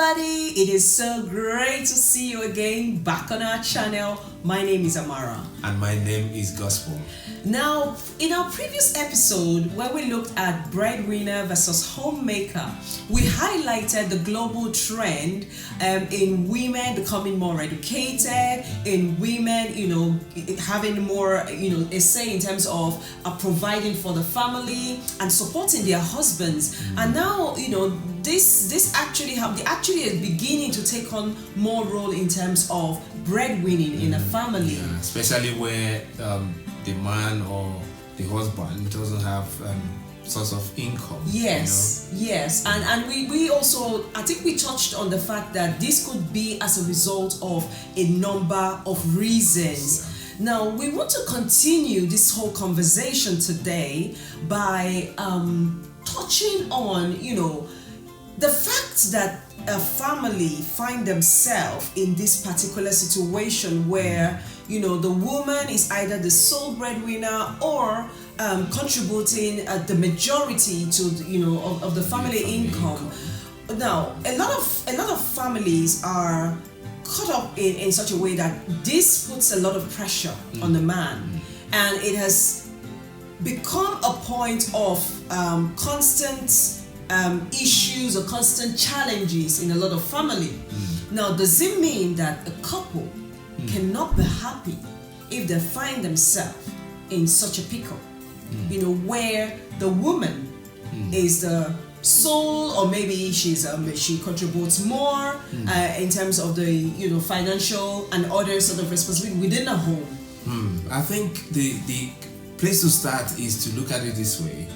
everybody, it is so great to see you again back on our channel. My name is Amara. And my name is Gospel. Now, in our previous episode where we looked at breadwinner versus homemaker, we highlighted the global trend in women becoming more educated, in women, having more, a say in terms of providing for the family and supporting their husbands. And now, this actually is beginning to take on more role in terms of breadwinning in a family. Yeah, especially where the man or the husband doesn't have source of income. Yes, yes. And we also, I think we touched on the fact that this could be as a result of a number of reasons. Yeah. Now, we want to continue this whole conversation today by touching on, the fact that a family find themselves in this particular situation where, the woman is either the sole breadwinner or contributing the majority to, of the family income. Now, a lot of families are caught up in such a way that this puts a lot of pressure on the man, and it has become a point of constant issues or constant challenges in a lot of family. Now, does it mean that a couple cannot be happy if they find themselves in such a pickle? Where the woman is the sole, or maybe she contributes more in terms of the financial and other sort of responsibility within a home. I think the place to start is to look at it this way.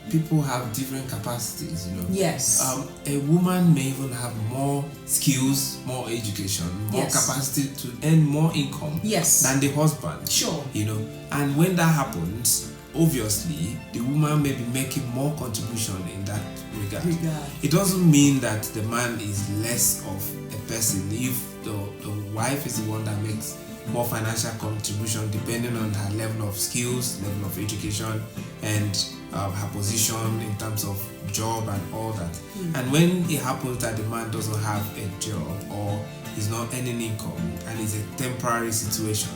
People have different capacities, Yes. A woman may even have more skills, more education, more capacity to earn more income than the husband. Sure. And when that happens, obviously the woman may be making more contribution in that regard. It doesn't mean that the man is less of a person if the wife is the one that makes more financial contribution depending on her level of skills, level of education, and her position in terms of job and all that. And when it happens that the man doesn't have a job or is not earning income and it's a temporary situation,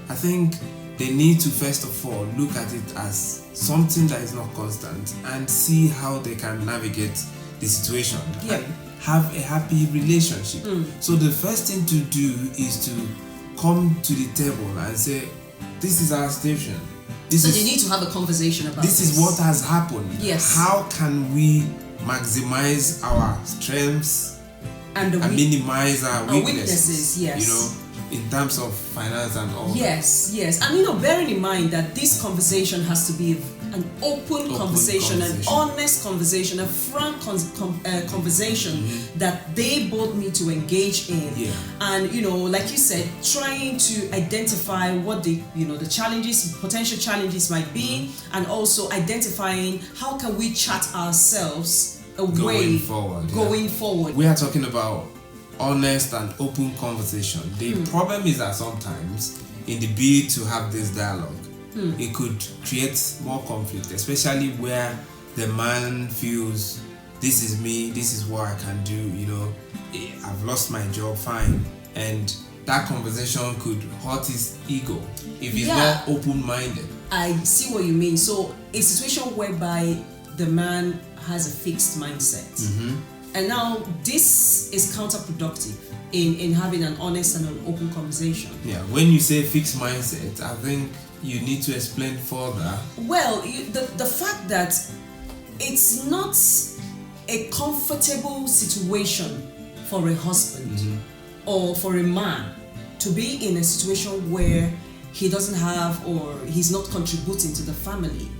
I think they need to first of all look at it as something that is not constant and see how they can navigate the situation and have a happy relationship. So the first thing to do is to come to the table and say, this is our situation. So they need to have a conversation about this. This is what has happened. Yes. How can we maximize our strengths and minimize our weaknesses? Yes. In terms of finance and all. Yes. And bearing in mind that this conversation has to be an open conversation, an honest conversation, a frank conversation that they both need to engage in. Yeah. And like you said, trying to identify what the potential challenges might be, and also identifying how can we chart ourselves a way going forward. We are talking about honest and open conversation. The problem is that sometimes in the bid to have this dialogue, it could create more conflict, especially where the man feels, this is me, this is what I can do, I've lost my job, fine. And that conversation could hurt his ego if he's not open-minded. I see what you mean. So a situation whereby the man has a fixed mindset. And now this is counterproductive in having an honest and an open conversation. Yeah, when you say fixed mindset, I think you need to explain further. Well, the fact that it's not a comfortable situation for a husband or for a man to be in a situation where he doesn't have or he's not contributing to the family.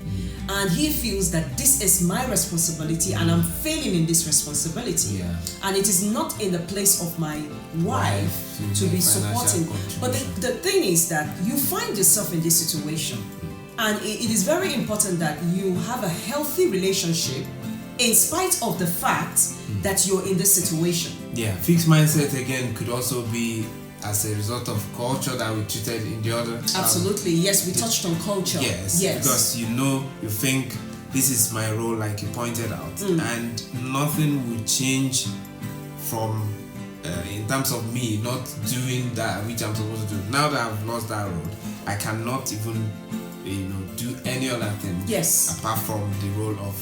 And he feels that this is my responsibility and I'm failing in this responsibility. Yeah. And it is not in the place of my wife to be supporting. But the thing is that you find yourself in this situation, and it is very important that you have a healthy relationship in spite of the fact that you're in this situation. Yeah, fixed mindset again could also be as a result of culture that we treated in the other. Absolutely, yes, we touched on culture. Yes, because you think this is my role, like you pointed out, and nothing will change from in terms of me not doing that which I'm supposed to do. Now that I've lost that road, I cannot even do any other thing. Yes. Apart from the role of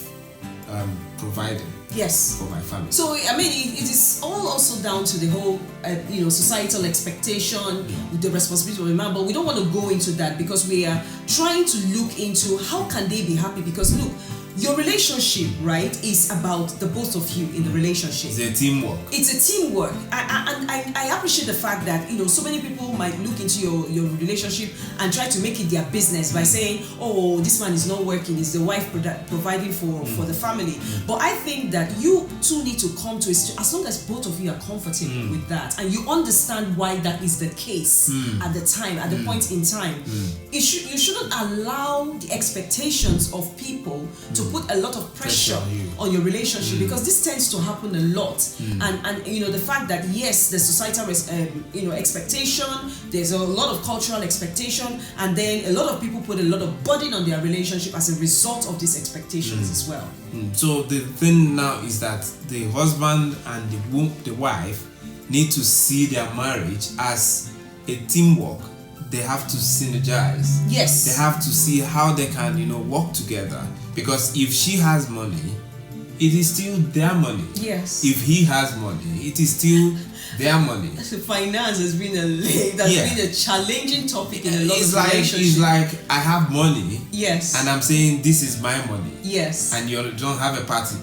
providing. Yes. For my family. So I mean, it is all also down to the whole, societal expectation, the responsibility of a man. But we don't want to go into that because we are trying to look into how can they be happy. Because look, your relationship, right, is about the both of you in the relationship. It's a teamwork. It's a teamwork. I appreciate the fact that, so many people might look into your relationship and try to make it their business by saying, oh, this man is not working, it's the wife providing for the family. But I think that you two need to come to it, as long as both of you are comfortable with that and you understand why that is the case at the time, at the point in time. You shouldn't allow the expectations of people to put a lot of pressure on your relationship, because this tends to happen a lot. And the fact that yes, the societal expectation, there's a lot of cultural expectation, and then a lot of people put a lot of burden on their relationship as a result of these expectations as well. So the thing now is that the husband and the wife need to see their marriage as a teamwork. They have to synergize. Yes. They have to see how they can, work together. Because if she has money, it is still their money. Yes. If he has money, it is still their money. Finance has been been a challenging topic in a lot of relationships. It's like I have money. Yes. And I'm saying this is my money. Yes. And you don't have a party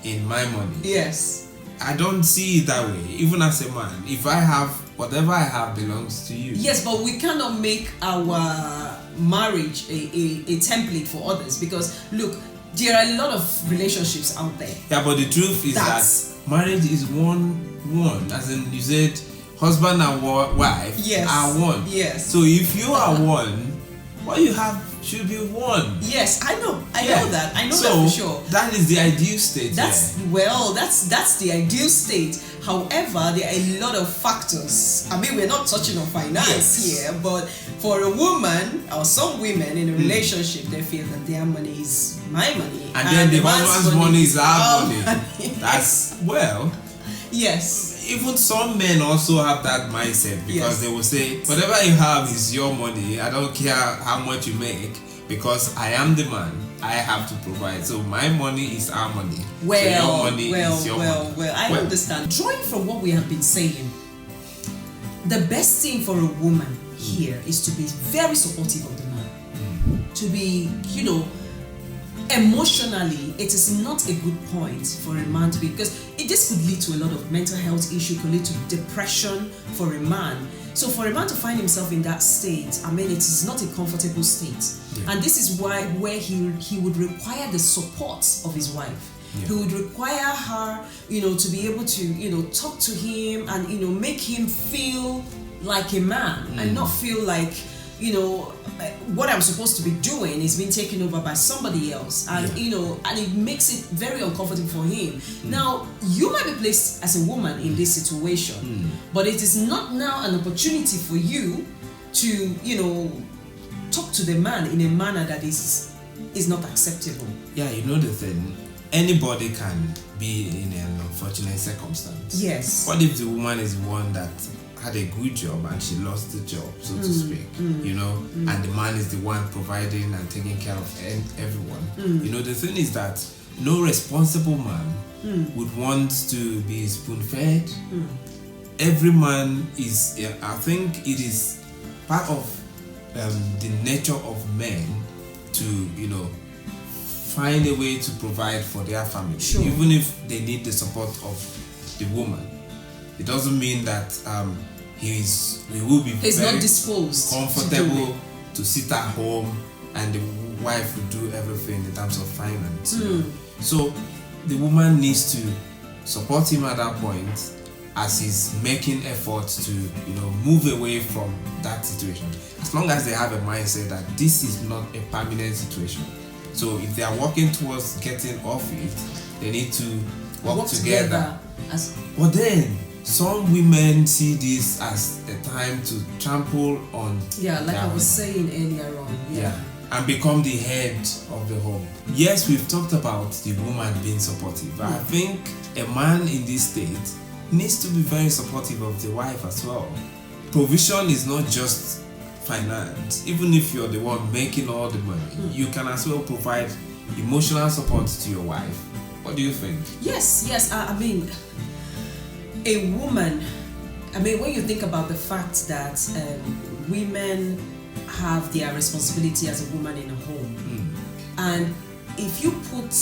in my money. Yes. I don't see it that way. Even as a man, if I have whatever I have belongs to you. Yes, but we cannot make our marriage a template for others, because look, there are a lot of relationships out there. Yeah, but the truth is that marriage is one. As in, you said, husband and wife are one. Yes. So if you are one, what you have should be one. Yes, I know that. I know that for sure. That is the ideal state. That's the ideal state. However, there are a lot of factors. I mean, we're not touching on finance here, but for a woman or some women in a relationship, they feel that their money is my money, and then the husband's money is our money. That's yes. Even some men also have that mindset, because they will say, whatever you have is your money. I don't care how much you make, because I am the man. I have to provide. So my money is our money. So your money is your money. Well, I understand. Drawing from what we have been saying, the best thing for a woman here is to be very supportive of the man. To be, emotionally, it is not a good point for a man to be, because this could lead to a lot of mental health issue, could lead to depression for a man. So for a man to find himself in that state, I mean, it is not a comfortable state. And this is where he would require the support of his wife. He would require her, to be able to, talk to him and, make him feel like a man and not feel like, what I'm supposed to be doing is being taken over by somebody else, and and it makes it very uncomfortable for him. Now, you might be placed as a woman in this situation, but it is not now an opportunity for you to, talk to the man in a manner that is not acceptable. Yeah, the thing, anybody can be in an unfortunate circumstance. Yes. What if the woman is one that had a good job and she lost the job, so to speak, and the man is the one providing and taking care of everyone? The thing is that no responsible man would want to be spoon-fed. Every man is, I think it is part of the nature of men to, find a way to provide for their family, even if they need the support of the woman. It doesn't mean that he will be He's very not disposed comfortable to sit at home and the wife will do everything in terms of finance. So the woman needs to support him at that point as he's making efforts to move away from that situation, as long as they have a mindset that this is not a permanent situation. So if they are working towards getting off it, they need to work together. But then some women see this as a time to trample on like I was saying earlier on. And become the head of the home. Yes, we've talked about the woman being supportive, but I think a man in this state needs to be very supportive of the wife as well. Provision is not just finance. Even if you're the one making all the money, you can as well provide emotional support to your wife. What do you think? Yes. I mean, a woman, when you think about the fact that women have their responsibility as a woman in a home, and if you put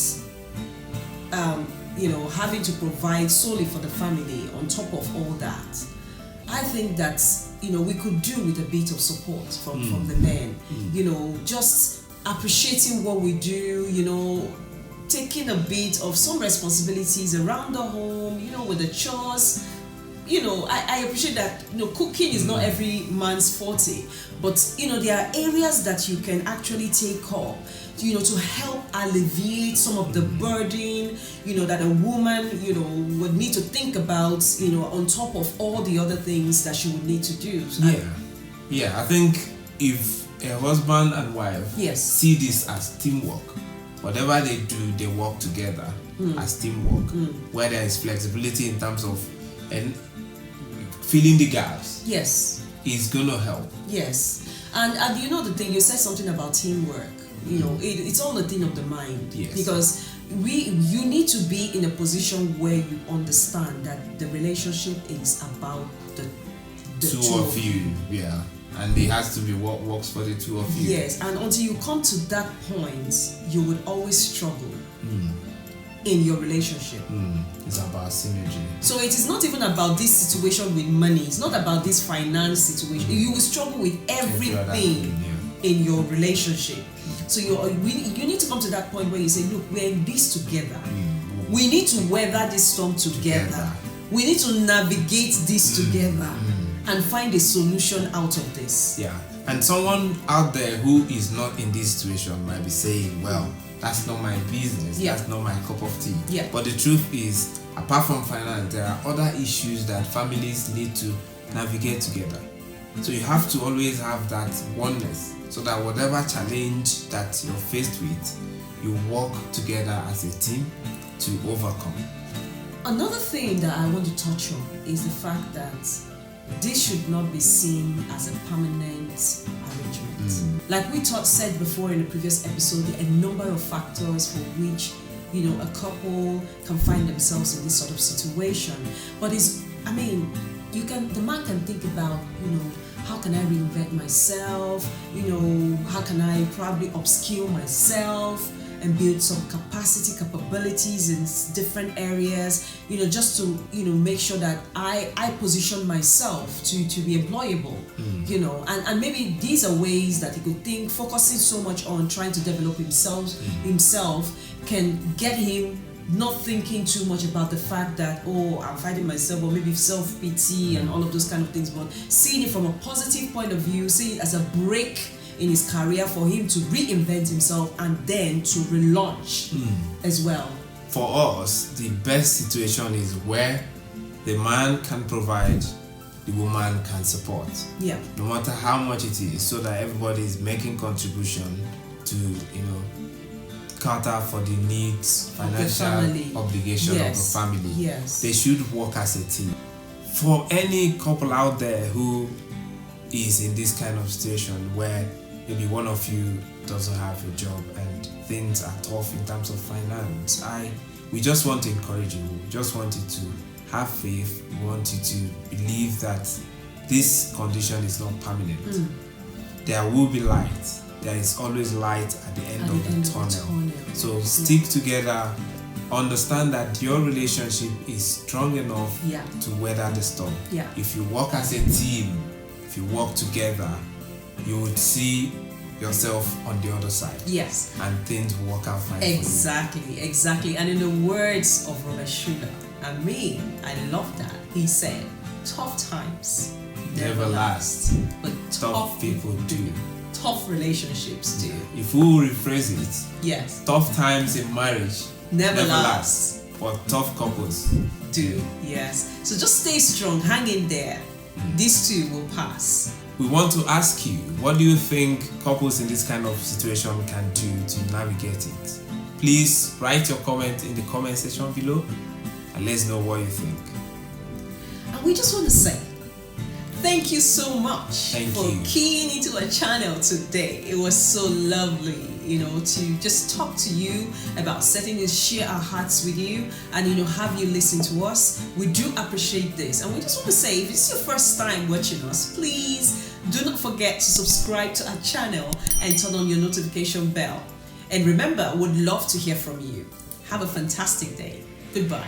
having to provide solely for the family on top of all that, I think that we could do with a bit of support from the men. Just appreciating what we do, taking a bit of some responsibilities around the home, with the chores. I appreciate that cooking is not every man's forte, but there are areas that you can actually take up to help alleviate some of the burden that a woman would need to think about on top of all the other things that she would need to do. I think if a husband and wife see this as teamwork, whatever they do, they work together as teamwork, where there is flexibility in terms of filling the gaps. Yes, is going to help. Yes, and the thing, you said something about teamwork. It's all a thing of the mind. Yes. Because you need to be in a position where you understand that the relationship is about the two of you. Yeah. And it has to be what works for the two of you. Yes, and until you come to that point, you would always struggle in your relationship. It's about synergy. So it is not even about this situation with money. It's not about this finance situation. You will struggle with everything in your relationship. So you need to come to that point where you say, look, we're in this together. We need to weather this storm together. We need to navigate this together and find a solution out of this. Yeah. And someone out there who is not in this situation might be saying, well, that's not my business. That's not my cup of tea. Yeah. But the truth is, apart from finance, there are other issues that families need to navigate together. So you have to always have that oneness, so that whatever challenge that you're faced with, you work together as a team to overcome. Another thing that I want to touch on is the fact that this should not be seen as a permanent arrangement. Like we said before in the previous episode, there are a number of factors for which a couple can find themselves in this sort of situation. But the man can think about how can I reinvent myself, how can I probably upskill myself and build some capabilities in different areas, just to make sure that I position myself to be employable, and maybe these are ways that he could think. Focusing so much on trying to develop himself can get him not thinking too much about the fact that, I'm fighting myself, or maybe self-pity and all of those kind of things, but seeing it from a positive point of view, seeing it as a break in his career for him to reinvent himself and then to relaunch as well. For us, the best situation is where the man can provide, the woman can support. Yeah. No matter how much it is, so that everybody is making contribution to, cater for the needs, financial obligation of the family. Yes. They should work as a team. For any couple out there who is in this kind of situation where maybe one of you doesn't have a job and things are tough in terms of finance, we just want to encourage you. We just want you to have faith. We want you to believe that this condition is not permanent. There will be light. There is always light at the end of the tunnel. So stick together. Understand that your relationship is strong enough to weather the storm. If you work as a team, if you work together, you would see yourself on the other side. Yes. And things will work out fine. Exactly. And in the words of Robert Schuller, I love that. He said, tough times never last, but tough people do. Tough relationships do. If we rephrase it, yes, tough times in marriage never last, but tough couples do. Yes. So just stay strong, hang in there. These two will pass. We want to ask you, what do you think couples in this kind of situation can do to navigate it? Please write your comment in the comment section below and let's know what you think. And we just want to say, thank you so much for keying into our channel today. It was so lovely, to just talk to you about setting and share our hearts with you and, have you listen to us. We do appreciate this. And we just want to say, if it's your first time watching us, please do not forget to subscribe to our channel and turn on your notification bell. And remember, we'd love to hear from you. Have a fantastic day. Goodbye.